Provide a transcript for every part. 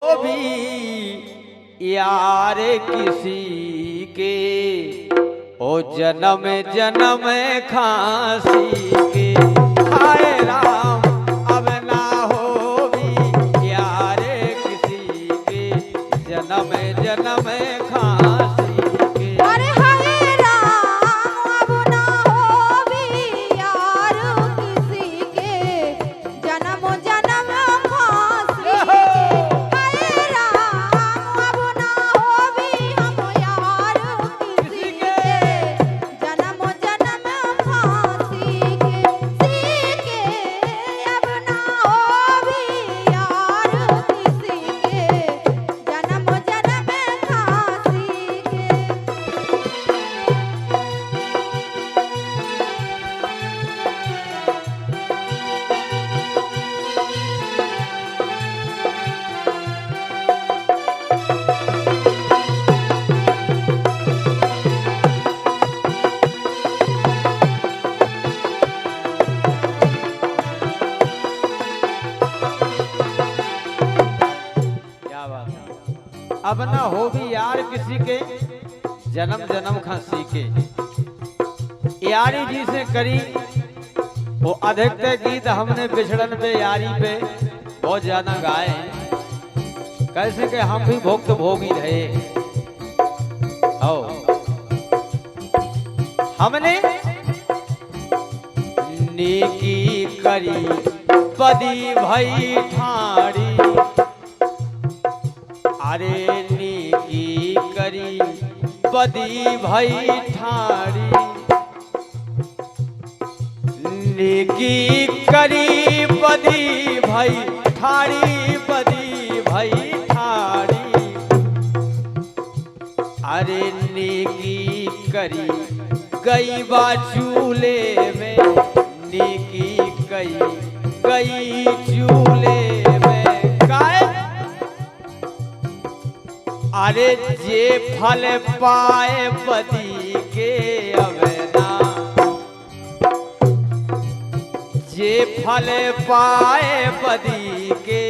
भी यार किसी के ओ जन्म जन्म खांसी के। हाय राम अब ना हो भी यार किसी के जन्म जन्म खांसी के। अरे हाय राम अब ना हो भी यार किसी के जन्म जन्म फांसी के। हाय राम अब ना हो भी हम यार किसी के जन्म जन्म फांसी के। सी के अब ना हो भी यार किसी के जन्म जन्म फांसी के। क्या बात है। अब ना हो भी यार किसी के जन्म जन्म खांसी के। यारी जी से करी वो अधिकतर गीत हमने बिछड़न पे यारी पे बहुत ज्यादा गाए हैं। कैसे कि हम भी भोग तो भोग ही रहे। आओ हमने नेकी करी बदी भई ठाड़ी। अरे नेकी करी बदी भई ठाड़ी। नेकी करी बदी भई ठाड़ी बदी भई ठाड़ी। अरे नेकी करी गई बा चूल्हे में। नेकी गई चूल्हे में काहे। अरे जे फल पाए बदी के अवेना। जे फल पाए बदी के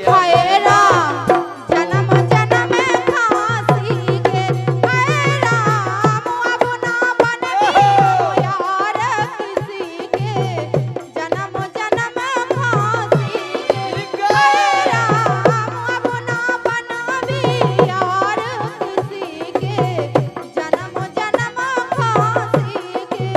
हाय राम जन्म जन्म फांसी के। हाय राम अब ना बने यार किसी के जन्म जन्म फांसी के। हाय राम अब ना बनबी यार किसी के जन्म जन्म फांसी के।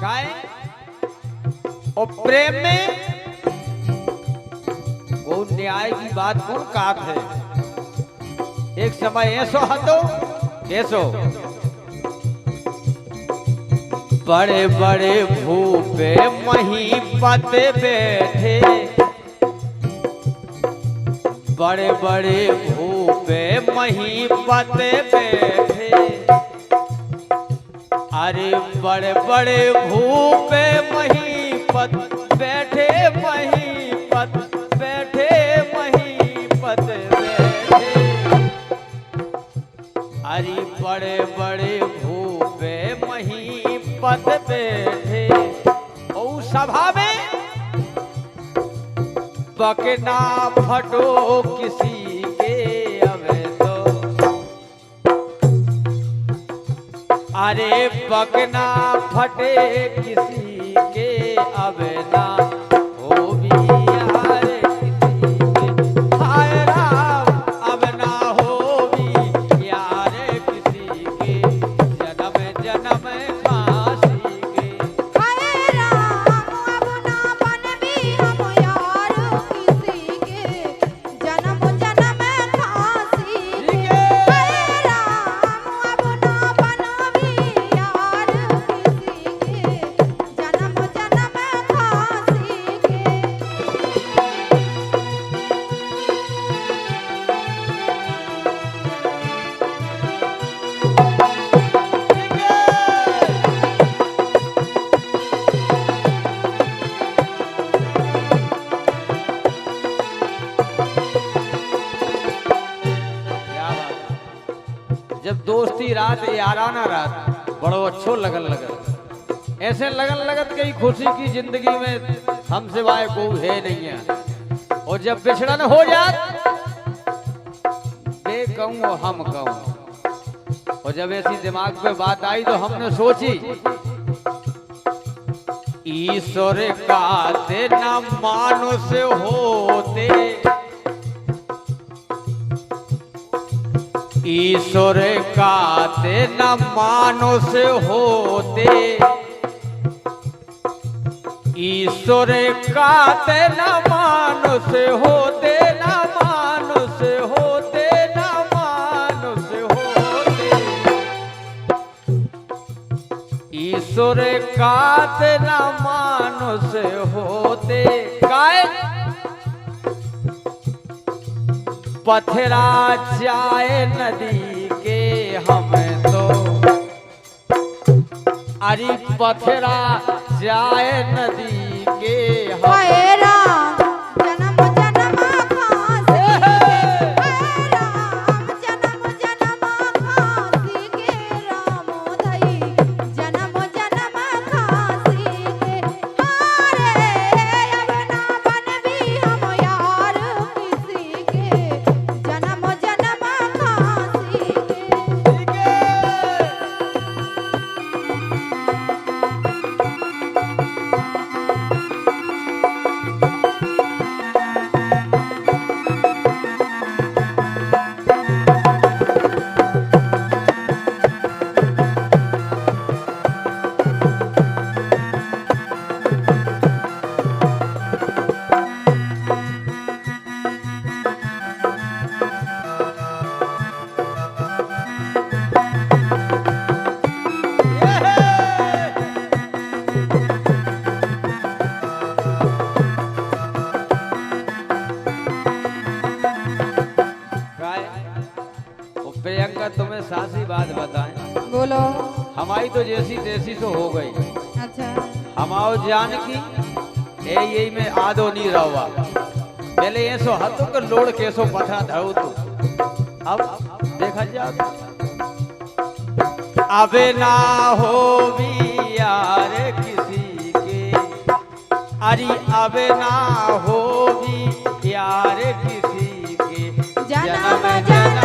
काहे और प्रेम में वो न्याय की बात कौन कात है। एक समय ऐसो हतो कैसो बड़े बड़े भूपे मही पते बैठे। बड़े बड़े भूपे मही पते बैठे। अरे बड़े बड़े भूपे महीपत बैठे महीपत बैठे महीपत बैठे। अरे बड़े बड़े भूपे महीपत बैठे। ओ सभा में बकना फटो किसी के अवे तो। अरे बकना फटे किसी के अब ना हो भी यार किसी के। हाय राम अब ना हो भी यार किसी के जन्म जन्म फांसी के। हाय राम अब ना बनबी हम यार किसी के जन्म जन्म फांसी के। हाय राम अब ना बनबी यार किसी के दोस्ती रात याराना रात बड़ो अच्छो लगन लगन ऐसे लगन लगत कई खुशी की जिंदगी में हम सिवाय को है नहीं है। और जब बिछड़न हो जात बे कहूँ हम कहूँ। और जब ऐसी दिमाग पे बात आई तो हमने सोची ईश्वर का ते न मानुष होते, ईश्वर का ते न मानुष होते, ईश्वर का ते न मानुष होते, न मानुष होते, न मानुष होते, ईश्वर का ते न मानुष होते। काय पथरा जाए नदी के हम तो, अरे पथरा जाए नदी के हम हाय राम जन्म जन्म खांसी के, हाय राम जन्म जन्म खांसी के, राम धई जन्म जन्म खांसी के। हारे अब ना बनबी हम यार किसी के, जन्म जन्म खांसी के। प्रियंका तुम्हें सासी बात बताएं, बोलो। हमारी तो जैसी तैसी तो हो गई। अच्छा हमाओ जान की ए यही में आदो नहीं रहा। पहले ये सो हाथों के लोड़ कैसो पथा धरो तो अब देखा जाओ अबे ना हो भी यार किसी के, अरे अबे ना हो भी यार किसी के, जन्म जन्म